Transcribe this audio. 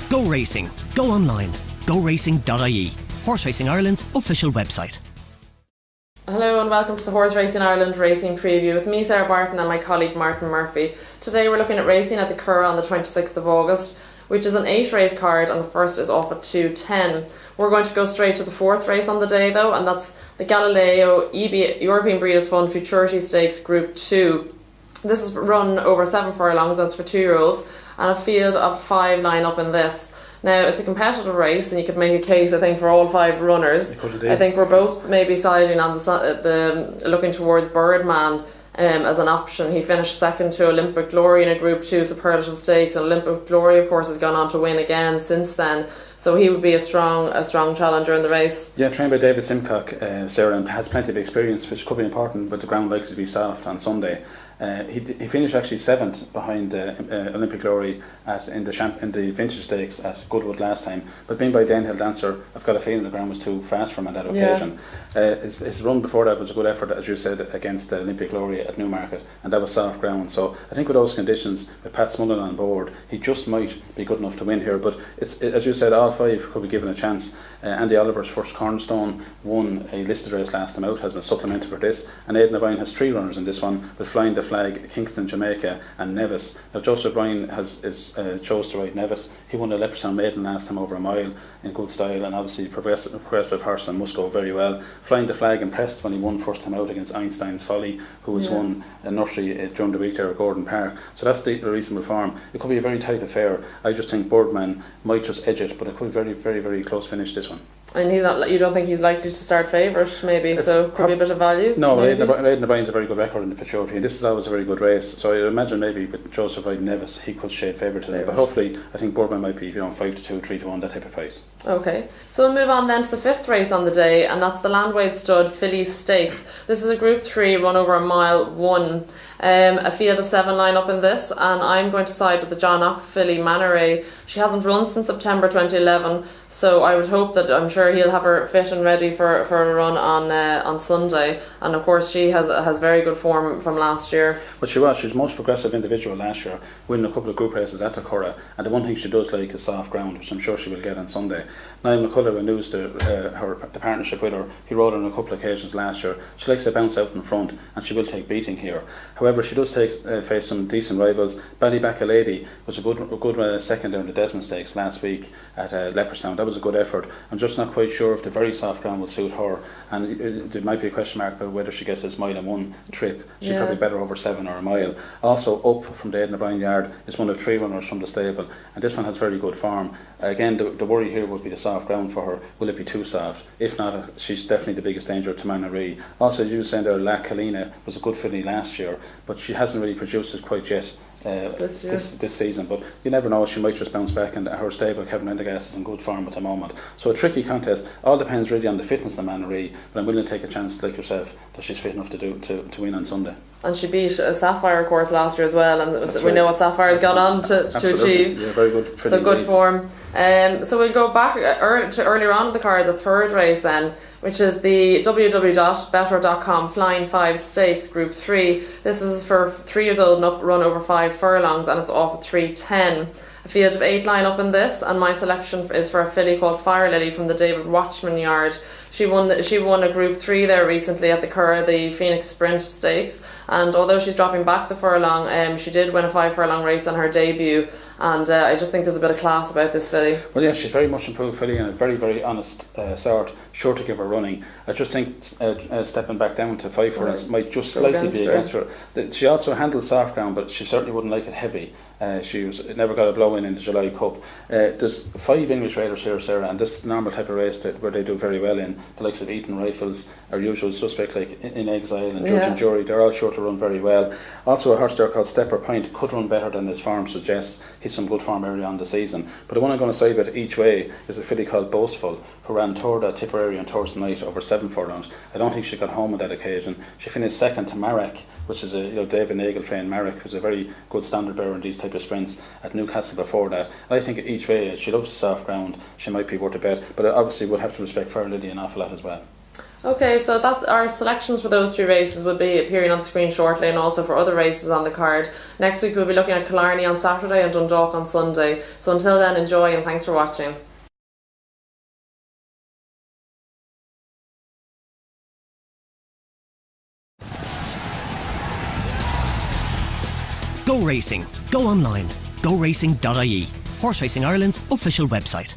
Go racing. Go online. GoRacing.ie. Horse Racing Ireland's official website. Hello and welcome to the Horse Racing Ireland Racing Preview with me, Sarah Barton, and my colleague Martin Murphy. Today we're looking at racing at the Curragh on the 26th of August, which is an 8 race card, and the first is off at 2:10. We're going to go straight to the 4th race on the day though, and that's the Galileo European Breeders' Fund Futurity Stakes Group 2. This is run over 7 furlongs, that's for 2-year-olds, and a field of 5 line up in this. Now, it's a competitive race, and you could make a case, I think, for all 5 runners. I think we're both maybe siding on the looking towards Birdman as an option. He finished second to Olympic Glory in a Group 2 Superlative Stakes, and Olympic Glory, of course, has gone on to win again since then. So he would be a strong challenger in the race. Yeah, trained by David Simcock, Sarah, and has plenty of experience, which could be important, but the ground likely to be soft on Sunday. He finished actually 7th behind Olympic Glory in the Vintage Stakes at Goodwood last time, but being by Danehill Dancer, I've got a feeling the ground was too fast for him on that occasion. His run before that was a good effort, as you said, against Olympic Glory at Newmarket, and that was soft ground. So I think with those conditions, with Pat Smullen on board, he just might be good enough to win here. But it's, as you said, all 5 could be given a chance. Andy Oliver's first Cornerstone won a listed race last time out, has been supplemented for this, and Aidan O'Brien has 3 runners in this one, with Flying the Flag, Kingston, Jamaica, and Nevis. Now Joseph O'Brien chose to ride Nevis. He won the Leopardstown Maiden last time over a mile in good style, and obviously progressive horse and must go very well. Flying the Flag impressed when he won first time out against Einstein's Folly, who has won a nursery during the week there at Gordon Park. So that's the reasonable form. It could be a very tight affair. I just think Birdman might just edge it, but it could be very, very, very close finish, this one. And he's not. You don't think he's likely to start favourite, maybe? So could be a bit of value. No, Aidan O'Brien's a very good record in the Futurity, and this is always a very good race. So I imagine maybe with Joseph riding Nevis, he could shade favourite today. But hopefully, I think Birdman might be 5-2, 3-1, that type of price. Okay, so we'll move on then to the 5th race on the day, and that's the Landwade Stud Filly Stakes. This is a Group 3 run over a mile 1. A field of 7 line up in this, and I'm going to side with the John Ox filly Manoray. She hasn't run since September 2011, so I would hope that, I'm sure he'll have her fit and ready for a run on Sunday. And of course she has very good form from last year. But she was the most progressive individual last year, winning a couple of group races at the Curragh, and the one thing she does like is soft ground, which I'm sure she will get on Sunday. Niall McCullough announced the partnership with her. He rode on a couple of occasions last year. She likes to bounce out in front, and she will take beating here. However, she does face some decent rivals. Ballyback Lady was a good second down the Desmond Stakes last week at Leopardstown. That was a good effort. I'm just not quite sure if the very soft ground will suit her, and there might be a question mark about whether she gets this mile and 1 trip. She's probably better over 7 or a mile. Also up from the Aidan O'Brien yard is one of 3 runners from the stable, and this one has very good form. Again, the worry here would be the soft ground for her. Will it be too soft? If not, she's definitely the biggest danger to Manoray. Also, as you were saying there, La Colina was a good filly last year, but she hasn't really produced it quite yet this season. But you never know, she might just bounce back, and her stable, Kevin Rendergast, is in good form at the moment. So a tricky contest. All depends really on the fitness of Manoray, but I'm willing to take a chance like yourself that she's fit enough to win on Sunday. And she beat a Sapphire, of course, last year as well, and we know what Sapphire's gone on to achieve. Yeah, very good. So good form. So we'll go back to earlier on in the card, the 3rd race then, which is the www.better.com Flying 5 Stakes Group 3. This is for 3 years old and up, run over 5 furlongs, and it's off at 3:10. A field of 8 line up in this, and my selection is for a filly called Fire Lily from the David Watchman yard. She won a Group 3 there recently at the Curragh, the Phoenix Sprint Stakes, and although she's dropping back the furlong, she did win a 5 furlong race on her debut, and I just think there's a bit of class about this filly. Well, yeah, she's very much improved filly, and a very, very honest sort, sure to give her running. I just think stepping back down to 5 furlongs might just slightly be against her. She also handles soft ground, but she certainly wouldn't like it heavy. She never got a blow in the July Cup. There's 5 English riders here, Sarah, and this is the normal type of race where they do very well in. The likes of Eton Rifles, our usual suspect like In Exile and Judge and Jury, they're all sure to run very well. Also a horse there called Stepper Point could run better than his form suggests. He's some good form early on the season. But the one I'm going to say about each way is a filly called Boastful, who ran Torda, Tipperary and Thursday night over 7 furlongs. I don't think she got home on that occasion. She finished second to Marek, which is a David Nagle trained Marek, who's a very good standard bearer in these type of sprints at Newcastle before that. And I think each way, she loves the soft ground, she might be worth a bet, but I obviously would have to respect Fire Lily an awful lot as well. Okay, so that our selections for those 3 races will be appearing on the screen shortly, and also for other races on the card. Next week we'll be looking at Killarney on Saturday and Dundalk on Sunday. So until then, enjoy and thanks for watching. Go racing. Go online. GoRacing.ie. Horse Racing Ireland's official website.